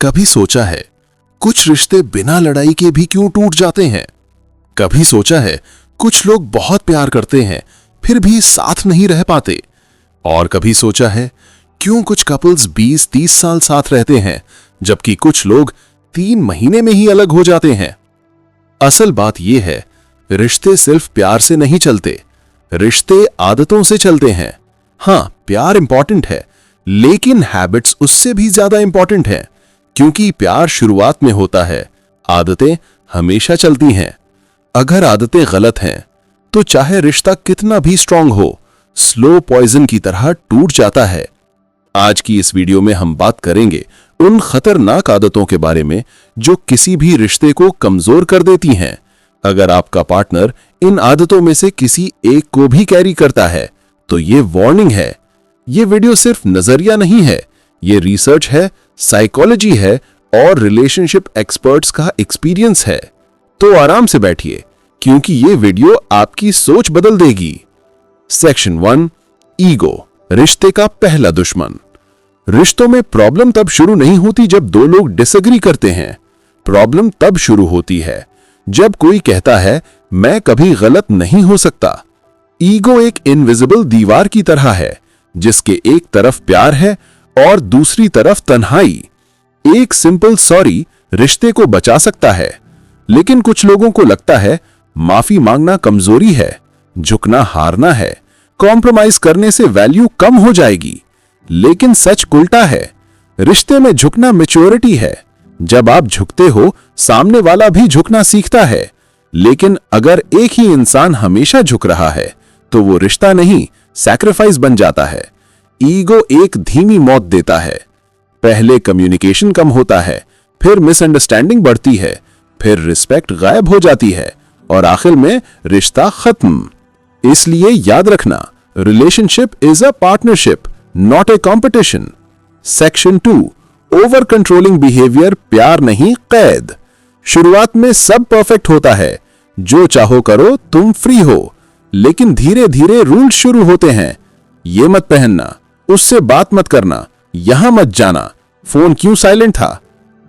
कभी सोचा है कुछ रिश्ते बिना लड़ाई के भी क्यों टूट जाते हैं? कभी सोचा है कुछ लोग बहुत प्यार करते हैं फिर भी साथ नहीं रह पाते? और कभी सोचा है क्यों कुछ कपल्स 20-30 साल साथ रहते हैं जबकि कुछ लोग 3 महीने में ही अलग हो जाते हैं? असल बात यह है, रिश्ते सिर्फ प्यार से नहीं चलते, रिश्ते आदतों से चलते हैं। हां, प्यार इंपॉर्टेंट है लेकिन हैबिट्स उससे भी ज्यादा इंपॉर्टेंट है, क्योंकि प्यार शुरुआत में होता है, आदतें हमेशा चलती हैं। अगर आदतें गलत हैं तो चाहे रिश्ता कितना भी स्ट्रांग हो, स्लो पॉइजन की तरह टूट जाता है। आज की इस वीडियो में हम बात करेंगे उन खतरनाक आदतों के बारे में जो किसी भी रिश्ते को कमजोर कर देती हैं। अगर आपका पार्टनर इन आदतों में से किसी एक को भी कैरी करता है तो ये वार्निंग है। ये वीडियो सिर्फ नजरिया नहीं है, ये रिसर्च है, साइकोलॉजी है और रिलेशनशिप एक्सपर्ट्स का एक्सपीरियंस है। तो आराम से बैठिए क्योंकि ये वीडियो आपकी सोच बदल देगी। सेक्शन 1, ईगो, रिश्ते का पहला दुश्मन। रिश्तों में प्रॉब्लम तब शुरू नहीं होती जब दो लोग डिसएग्री करते हैं। प्रॉब्लम तब शुरू होती है जब कोई कहता है मैं कभी गलत नहीं हो सकता। ईगो एक इनविजिबल दीवार की तरह है जिसके एक तरफ प्यार है और दूसरी तरफ तन्हाई। एक सिंपल सॉरी रिश्ते को बचा सकता है, लेकिन कुछ लोगों को लगता है माफी मांगना कमजोरी है, झुकना हारना है, कॉम्प्रोमाइज करने से वैल्यू कम हो जाएगी। लेकिन सच उल्टा है, रिश्ते में झुकना मैच्योरिटी है। जब आप झुकते हो सामने वाला भी झुकना सीखता है। लेकिन अगर एक ही इंसान हमेशा झुक रहा है तो वो रिश्ता नहीं, सैक्रिफाइस बन जाता है। ईगो एक धीमी मौत देता है। पहले कम्युनिकेशन कम होता है, फिर मिसअंडरस्टैंडिंग बढ़ती है, फिर रिस्पेक्ट गायब हो जाती है और आखिर में रिश्ता खत्म। इसलिए याद रखना, relationship is a partnership, not a competition. Section 2, over controlling behaviour, प्यार नहीं कैद। शुरुआत में सब परफेक्ट होता है, जो चाहो करो, तुम फ्री हो। लेकिन धीरे धीरे रूल शुरू होते हैं। ये मत पहनना, उससे बात मत करना, यहां मत जाना, फोन क्यों साइलेंट था।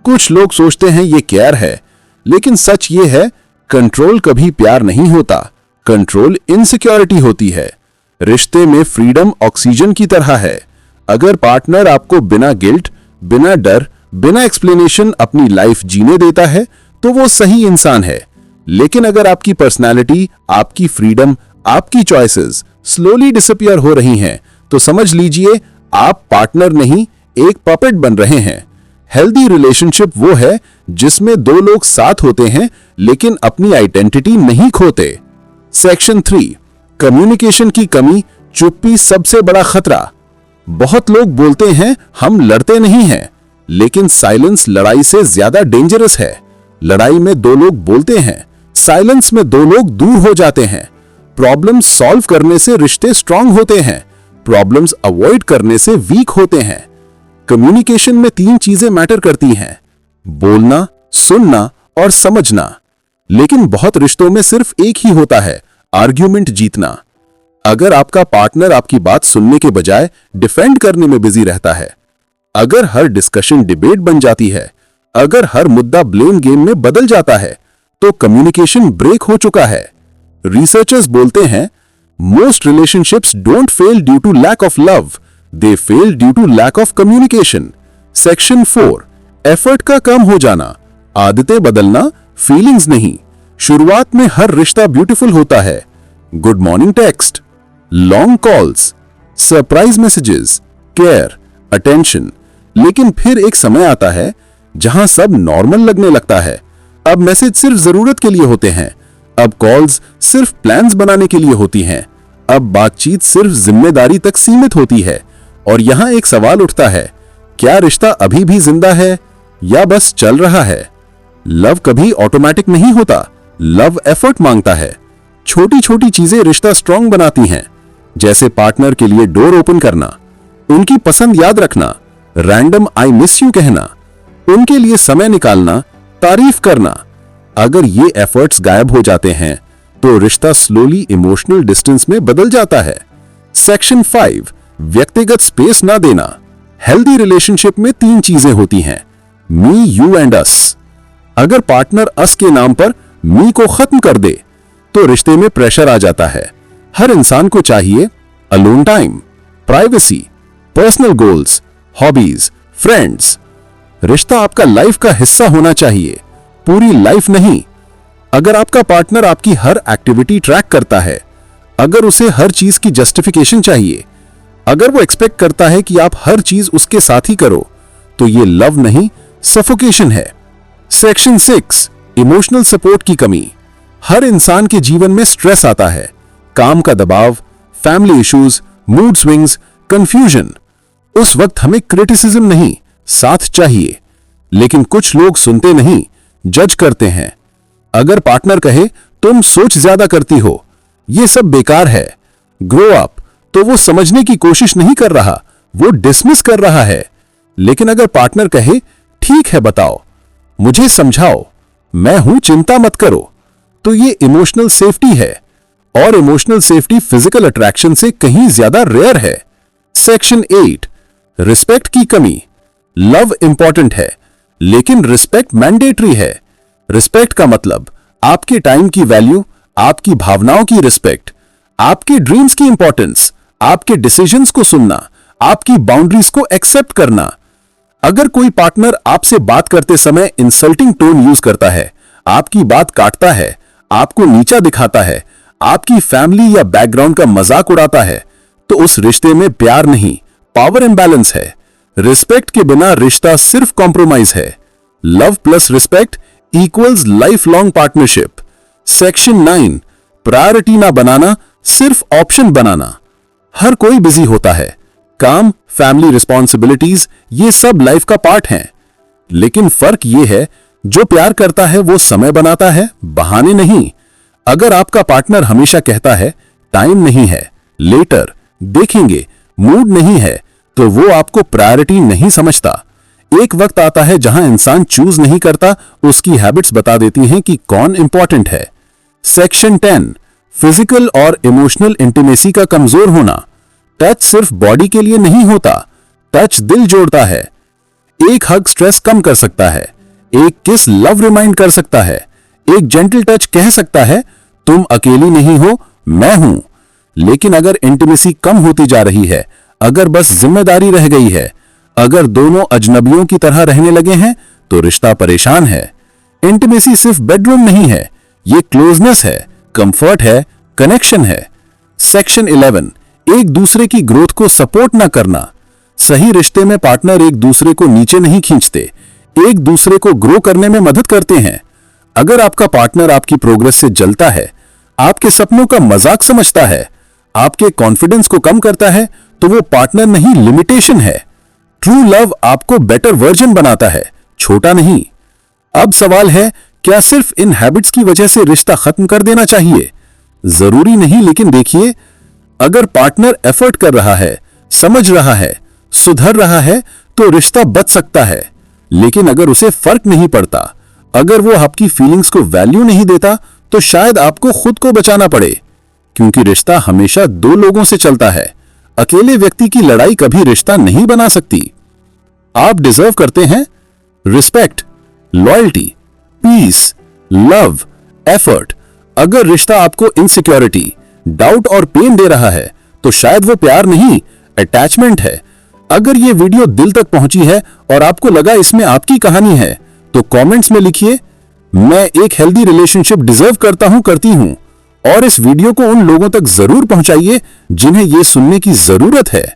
कुछ लोग सोचते हैं ये केयर है, लेकिन सच ये है कंट्रोल कभी प्यार नहीं होता, कंट्रोल इनसिक्योरिटी होती है। रिश्ते में फ्रीडम ऑक्सीजन की तरह है। अगर पार्टनर आपको बिना गिल्ट, बिना डर, बिना एक्सप्लेनेशन अपनी लाइफ जीने देता है तो वो सही इंसान है। लेकिन अगर आपकी पर्सनालिटी, आपकी फ्रीडम, आपकी चॉइसेस स्लोली डिसअपीयर हो रही हैं तो समझ लीजिए आप पार्टनर नहीं, एक पपेट बन रहे हैं। हेल्दी रिलेशनशिप वो है जिसमें दो लोग साथ होते हैं लेकिन अपनी आइडेंटिटी नहीं खोते। सेक्शन 3, कम्युनिकेशन की कमी, चुप्पी सबसे बड़ा खतरा। बहुत लोग बोलते हैं हम लड़ते नहीं हैं, लेकिन साइलेंस लड़ाई से ज्यादा डेंजरस है। लड़ाई में दो लोग बोलते हैं, साइलेंस में दो लोग दूर हो जाते हैं। प्रॉब्लम्स सॉल्व करने से रिश्ते स्ट्रांग होते हैं, प्रॉब्लम्स अवॉइड करने से वीक होते हैं। कम्युनिकेशन में 3 चीजें मैटर करती हैं, बोलना, सुनना और समझना। लेकिन बहुत रिश्तों में सिर्फ एक ही होता है, आर्ग्यूमेंट जीतना। अगर आपका पार्टनर आपकी बात सुनने के बजाय डिफेंड करने में बिजी रहता है, अगर हर डिस्कशन डिबेट बन जाती है, अगर हर मुद्दा ब्लेम गेम में बदल जाता है, तो कम्युनिकेशन ब्रेक हो चुका है। रिसर्चर्स बोलते हैं most relationships don't fail due to lack of love, they fail due to lack of communication. Section 4, effort का कम हो जाना, आदतें बदलना, फीलिंग्स नहीं। शुरुआत में हर रिश्ता ब्यूटीफुल होता है, good morning text, long calls, surprise messages, care, attention. लेकिन फिर एक समय आता है जहां सब नॉर्मल लगने लगता है। अब मैसेज सिर्फ जरूरत के लिए होते हैं, अब कॉल्स सिर्फ प्लान्स बनाने के लिए होती हैं, अब बातचीत सिर्फ जिम्मेदारी तक सीमित होती है। और यहां एक सवाल उठता है, क्या रिश्ता अभी भी जिंदा है या बस चल रहा है? लव कभी ऑटोमेटिक नहीं होता, लव एफर्ट मांगता है। छोटी छोटी चीजें रिश्ता स्ट्रांग बनाती हैं, जैसे पार्टनर के लिए डोर ओपन करना, उनकी पसंद याद रखना, रैंडम आई मिस यू कहना, उनके लिए समय निकालना, तारीफ करना। अगर ये एफर्ट्स गायब हो जाते हैं तो रिश्ता स्लोली इमोशनल डिस्टेंस में बदल जाता है। सेक्शन 5, व्यक्तिगत स्पेस ना देना। हेल्दी रिलेशनशिप में 3 चीजें होती हैं, मी, यू एंड अस। अगर पार्टनर अस के नाम पर मी को खत्म कर दे तो रिश्ते में प्रेशर आ जाता है। हर इंसान को चाहिए alone time, privacy, personal goals, hobbies, friends. रिश्ता आपका लाइफ का हिस्सा होना चाहिए, पूरी लाइफ नहीं। अगर आपका पार्टनर आपकी हर एक्टिविटी ट्रैक करता है, अगर उसे हर चीज की जस्टिफिकेशन चाहिए, अगर वो एक्सपेक्ट करता है कि आप हर चीज उसके साथ ही करो, तो ये लव नहीं, सफोकेशन है। सेक्शन 6, इमोशनल सपोर्ट की कमी। हर इंसान के जीवन में स्ट्रेस आता है, काम का दबाव, family issues, mood swings, confusion. उस वक्त हमें क्रिटिसिज्म नहीं, साथ चाहिए। लेकिन कुछ लोग सुनते नहीं, जज करते हैं। अगर पार्टनर कहे तुम सोच ज्यादा करती हो, यह सब बेकार है, ग्रो अप, तो वो समझने की कोशिश नहीं कर रहा, वो डिसमिस कर रहा है। लेकिन अगर पार्टनर कहे ठीक है बताओ, मुझे समझाओ, मैं हूं, चिंता मत करो, तो ये इमोशनल सेफ्टी है। और इमोशनल सेफ्टी फिजिकल अट्रैक्शन से कहीं ज्यादा रेयर है। सेक्शन 8, रिस्पेक्ट की कमी। लव इंपॉर्टेंट है, लेकिन रिस्पेक्ट मैंडेटरी है। रिस्पेक्ट का मतलब आपके टाइम की वैल्यू, आपकी भावनाओं की रिस्पेक्ट, आपके ड्रीम्स की इंपॉर्टेंस, आपके डिसीजंस को सुनना, आपकी बाउंड्रीज को एक्सेप्ट करना। अगर कोई पार्टनर आपसे बात करते समय इंसल्टिंग टोन यूज करता है, आपकी बात काटता है, आपको नीचा दिखाता है, आपकी फैमिली या बैकग्राउंड का मजाक उड़ाता है, तो उस रिश्ते में प्यार नहीं, पावर इंबैलेंस है। रिस्पेक्ट के बिना रिश्ता सिर्फ कॉम्प्रोमाइज है। Love plus respect equals life long partnership. Section 9, priority ना बनाना, सिर्फ ऑप्शन बनाना। हर कोई बिजी होता है, काम, फैमिली रिस्पॉन्सिबिलिटीज, ये सब लाइफ का पार्ट हैं। लेकिन फर्क ये है, जो प्यार करता है वो समय बनाता है, बहाने नहीं। अगर आपका पार्टनर हमेशा कहता है टाइम नहीं है, लेटर, देखेंगे, मूड नहीं है, तो वो आपको प्रायोरिटी नहीं समझता। एक वक्त आता है जहां इंसान चूज नहीं करता, उसकी हैबिट्स बता देती हैं कि कौन इंपॉर्टेंट है। सेक्शन 10, फिजिकल और इमोशनल इंटीमेसी का कमजोर होना। टच सिर्फ बॉडी के लिए नहीं होता, टच दिल जोड़ता है। एक हग स्ट्रेस कम कर सकता है, एक किस लव रिमाइंड कर सकता है, एक जेंटल टच कह सकता है तुम अकेली नहीं हो, मैं हूं। लेकिन अगर इंटीमेसी कम होती जा रही है, अगर बस जिम्मेदारी रह गई है, अगर दोनों अजनबियों की तरह रहने लगे हैं, तो रिश्ता परेशान है। इंटीमेसी सिर्फ बेडरूम नहीं है, ये क्लोजनेस है, कंफर्ट है, कनेक्शन है। सेक्शन 11, एक दूसरे की ग्रोथ को सपोर्ट ना करना। सही रिश्ते में पार्टनर एक दूसरे को नीचे नहीं खींचते, एक दूसरे को ग्रो करने में मदद करते हैं। अगर आपका पार्टनर आपकी प्रोग्रेस से जलता है, आपके सपनों का मजाक समझता है, आपके कॉन्फिडेंस को कम करता है, तो वो पार्टनर नहीं, लिमिटेशन है। ट्रू लव आपको बेटर वर्जन बनाता है, छोटा नहीं। अब सवाल है, क्या सिर्फ इन हैबिट्स की वजह से रिश्ता खत्म कर देना चाहिए? जरूरी नहीं, लेकिन देखिए, अगर पार्टनर एफर्ट कर रहा है, समझ रहा है, सुधर रहा है, तो रिश्ता बच सकता है। लेकिन अगर उसे फर्क नहीं पड़ता, अगर वो आपकी फीलिंग्स को वैल्यू नहीं देता, तो शायद आपको खुद को बचाना पड़े। क्योंकि रिश्ता हमेशा दो लोगों से चलता है, अकेले व्यक्ति की लड़ाई कभी रिश्ता नहीं बना सकती। आप डिजर्व करते हैं respect, loyalty, peace, love, effort. अगर रिश्ता आपको इनसिक्योरिटी, डाउट और पेन दे रहा है, तो शायद वो प्यार नहीं, अटैचमेंट है। अगर ये वीडियो दिल तक पहुंची है और आपको लगा इसमें आपकी कहानी है, तो कमेंट्स में लिखिए, मैं एक हेल्दी रिलेशनशिप डिजर्व करता हूं, करती हूं। और इस वीडियो को उन लोगों तक जरूर पहुंचाइए जिन्हें यह सुनने की जरूरत है।